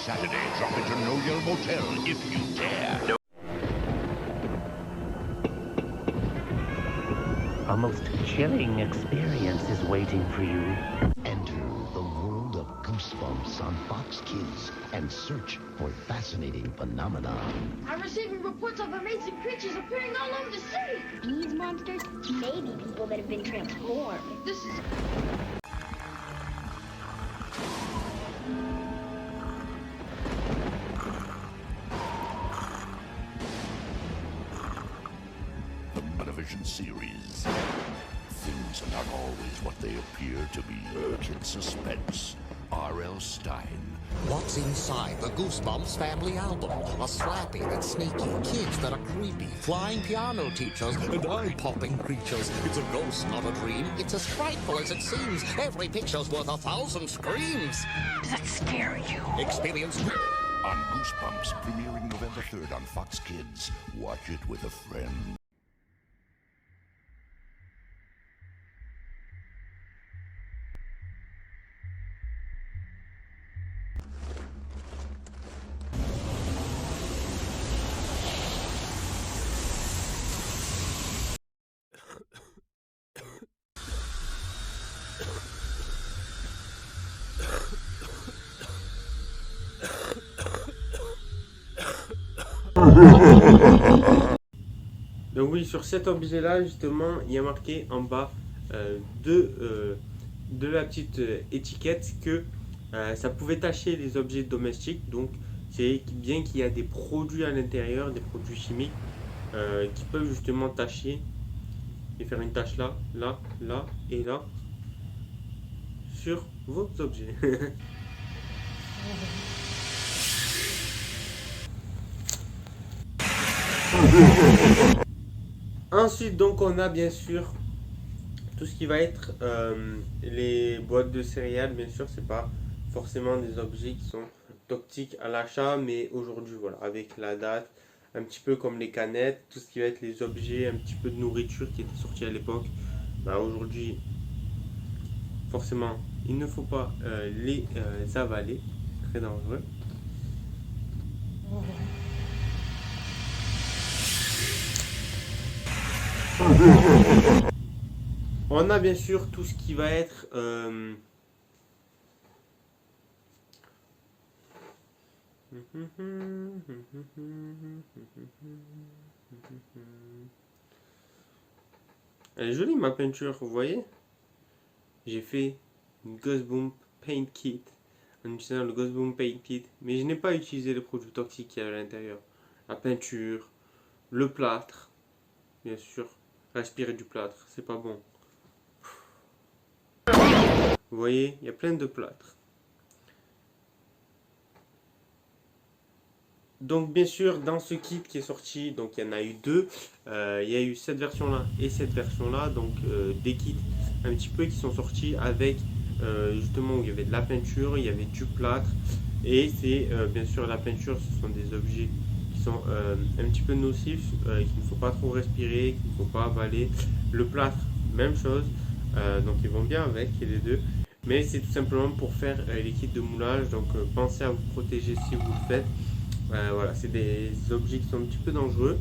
Saturday, drop into No Yell Motel if you dare. No. A most chilling experience is waiting for you. Enter the world of Goosebumps on Fox Kids and search for fascinating phenomena. I'm receiving reports of amazing creatures appearing all over the city. These monsters may be people that have been transformed. This is... The Metavision series. Things are not always what they appear to be. Urgent suspense. R.L. Stein. What's inside the Goosebumps family album? A slappy that's sneaky, kids that are creepy, flying piano teachers, and eye-popping creatures. It's a ghost, not a dream. It's as frightful as it seems. Every picture's worth 1,000 screams. Does that scare you? Experience On Goosebumps, premiering November 3rd on Fox Kids. Watch it with a friend. Donc oui, sur cet objet là justement il y a marqué en bas de la petite étiquette que ça pouvait tacher les objets domestiques. Donc c'est bien qu'il y a des produits à l'intérieur, des produits chimiques qui peuvent justement tacher et faire une tache là, là, là et là sur vos objets. Ensuite, donc, on a bien sûr tout ce qui va être les boîtes de céréales. Bien sûr, c'est pas forcément des objets qui sont toxiques à l'achat, mais aujourd'hui, voilà, avec la date, un petit peu comme les canettes, tout ce qui va être les objets, un petit peu de nourriture qui était sorti à l'époque, bah, aujourd'hui, forcément, il ne faut pas les avaler, très dangereux. On a bien sûr tout ce qui va être elle est jolie ma peinture, vous voyez. J'ai fait une Goosebumps Paint Kit en utilisant le Goosebumps Paint Kit, mais je n'ai pas utilisé les produits toxiques qu'il y a à l'intérieur. La peinture, le plâtre, bien sûr. Respirer du plâtre, c'est pas bon. Vous voyez, il y a plein de plâtre. Donc bien sûr, dans ce kit qui est sorti, donc il y en a eu deux. Il y a eu cette version-là et cette version-là. Donc des kits un petit peu qui sont sortis avec justement où il y avait de la peinture, il y avait du plâtre. Et c'est bien sûr la peinture, ce sont des objets sont un petit peu nocifs, qu'il ne faut pas trop respirer, qu'il ne faut pas avaler. Le plâtre, même chose, donc ils vont bien avec les deux, mais c'est tout simplement pour faire les kits de moulage, donc pensez à vous protéger si vous le faites. Voilà, c'est des objets qui sont un petit peu dangereux.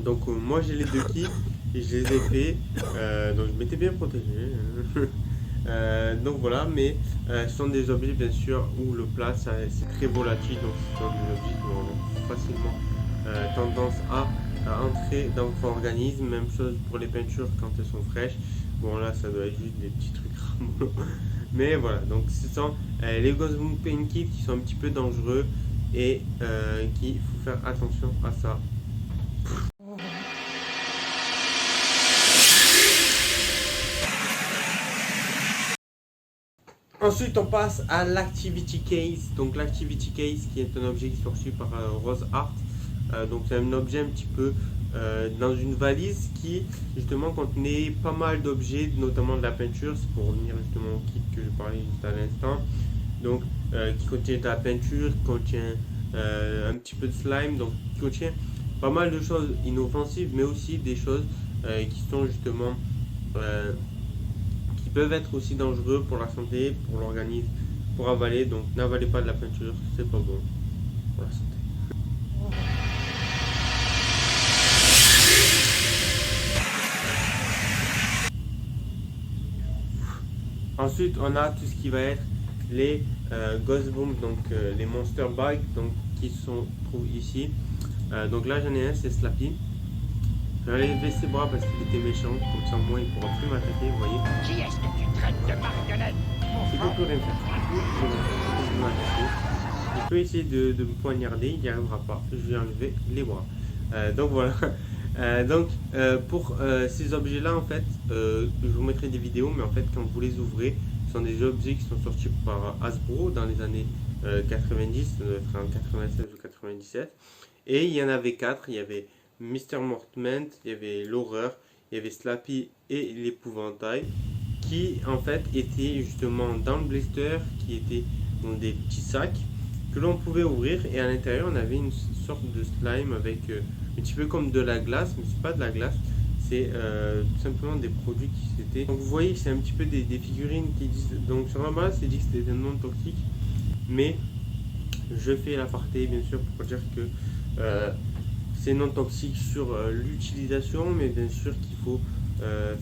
Donc moi j'ai les deux kits et je les ai fait, donc je m'étais bien protégé. Donc voilà, mais ce sont des objets bien sûr où le plâtre c'est très volatile, donc ce sont des objets qui ont facilement tendance à entrer dans votre organisme. Même chose pour les peintures quand elles sont fraîches. Bon là ça doit être juste des petits trucs rameaux. Mais voilà, donc ce sont les Goosebumps Paint Kit qui sont un petit peu dangereux et qu'il faut faire attention à ça. Ensuite, on passe à l'Activity Case. Donc, l'Activity Case qui est un objet qui est sorti par Rose Art. Donc, c'est un objet un petit peu dans une valise qui, justement, contenait pas mal d'objets, notamment de la peinture. C'est pour revenir justement au kit que je parlais juste à l'instant. Donc, qui contient de la peinture, qui contient un petit peu de slime. Donc, qui contient pas mal de choses inoffensives, mais aussi des choses qui sont justement... qui peuvent être aussi dangereux pour la santé, pour l'organisme pour avaler, donc n'avalez pas de la peinture, c'est pas bon pour la santé. Ensuite, on a tout ce qui va être les Ghost Bombs, donc les Monster Bags, donc qui sont trouvent ici. Donc là, j'en ai un, c'est Slappy. Je vais lever ses bras parce qu'il était méchant, comme ça au moins il pourra plus m'attaquer, vous voyez. Qui est-ce que tu traites de marionnette? Il peut plus rien faire. Il peut essayer de me poignarder, il n'y arrivera pas. Je lui ai enlevé les bras. Donc voilà. Pour ces objets-là, en fait, je vous mettrai des vidéos, mais en fait, quand vous les ouvrez, ce sont des objets qui sont sortis par Hasbro dans les années 90, ça doit être en 96 ou 97. Et il y en avait 4. Il y avait Mr. Mortment, il y avait l'horreur, il y avait Slappy et l'épouvantail, qui en fait étaient justement dans le blister, qui étaient dans des petits sacs que l'on pouvait ouvrir, et à l'intérieur on avait une sorte de slime avec un petit peu comme de la glace, mais c'est pas de la glace, c'est tout simplement des produits qui s'étaient. Donc vous voyez que c'est un petit peu des figurines qui disent, donc sur la base c'est dit que c'était non toxique, mais je fais l'aparté bien sûr pour dire que c'est non toxique sur l'utilisation, mais bien sûr qu'il faut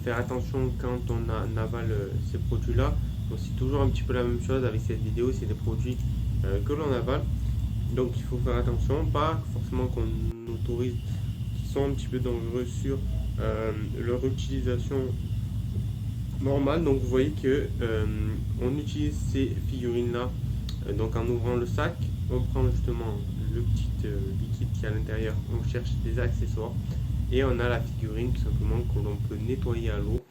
faire attention quand on avale ces produits là. Donc c'est toujours un petit peu la même chose avec cette vidéo, c'est des produits que l'on avale, donc il faut faire attention, pas forcément qu'on autorise, qui sont un petit peu dangereux sur leur utilisation normale. Donc vous voyez que on utilise ces figurines là, donc en ouvrant le sac, on prend justement le petit liquide qui est à l'intérieur, on cherche des accessoires et on a la figurine tout simplement que l'on peut nettoyer à l'eau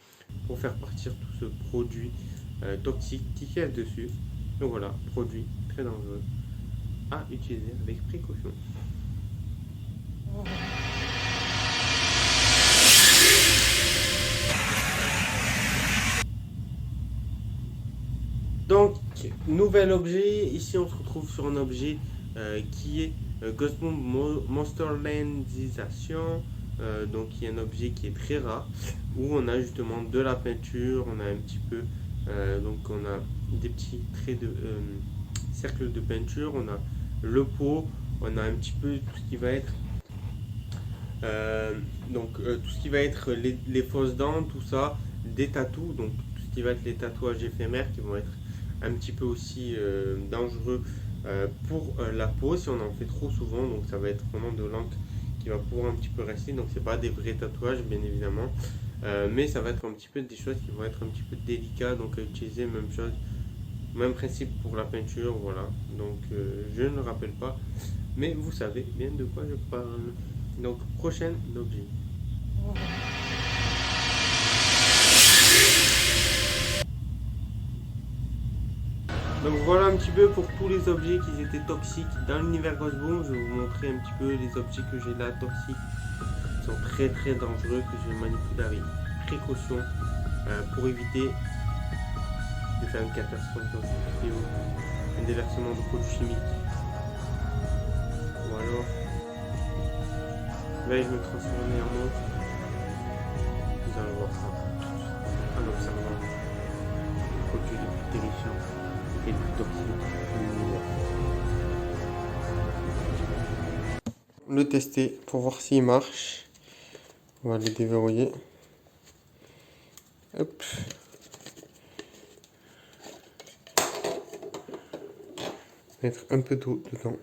pour faire partir tout ce produit toxique qui est dessus. Donc voilà, produit très dangereux à utiliser avec précaution. Donc, nouvel objet, ici on se retrouve sur un objet qui est Ghost Bomb Monsterlandisation, donc il y a un objet qui est très rare, où on a justement de la peinture, on a un petit peu, donc on a des petits traits de cercles de peinture, on a le pot, on a un petit peu tout ce qui va être tout ce qui va être les fausses dents, tout ça, des tatous, donc tout ce qui va être les tatouages éphémères qui vont être un petit peu aussi dangereux pour la peau si on en fait trop souvent, donc ça va être vraiment de l'encre qui va pouvoir un petit peu rester, donc c'est pas des vrais tatouages bien évidemment, mais ça va être un petit peu des choses qui vont être un petit peu délicates, donc à utiliser, même chose, même principe pour la peinture, voilà, donc je ne le rappelle pas, mais vous savez bien de quoi je parle. Donc prochain objet. Donc voilà un petit peu pour tous les objets qui étaient toxiques dans l'univers Ghost Bomb. Je vais vous montrer un petit peu les objets que j'ai là toxiques, qui sont très très dangereux, que je manipule avec précaution pour éviter de faire une catastrophe dans cette vidéo, un déversement de produits chimiques, ou alors là je me transforme en monstre. Vous allez voir ça en observant les produits les plus terrifiants et les plus toxiques de l'univers. Le tester pour voir s'il marche. On va les déverrouiller. Hop. Mettre un peu d'eau dedans.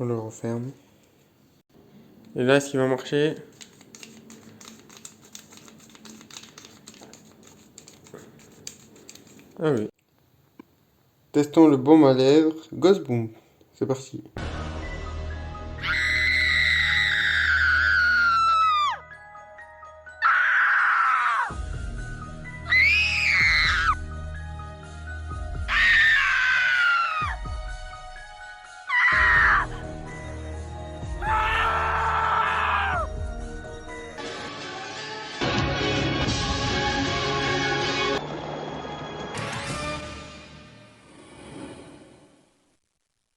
On le referme. Et là, ce qui va marcher, ah oui. Testons le baume à lèvres Ghost Bomb. C'est parti.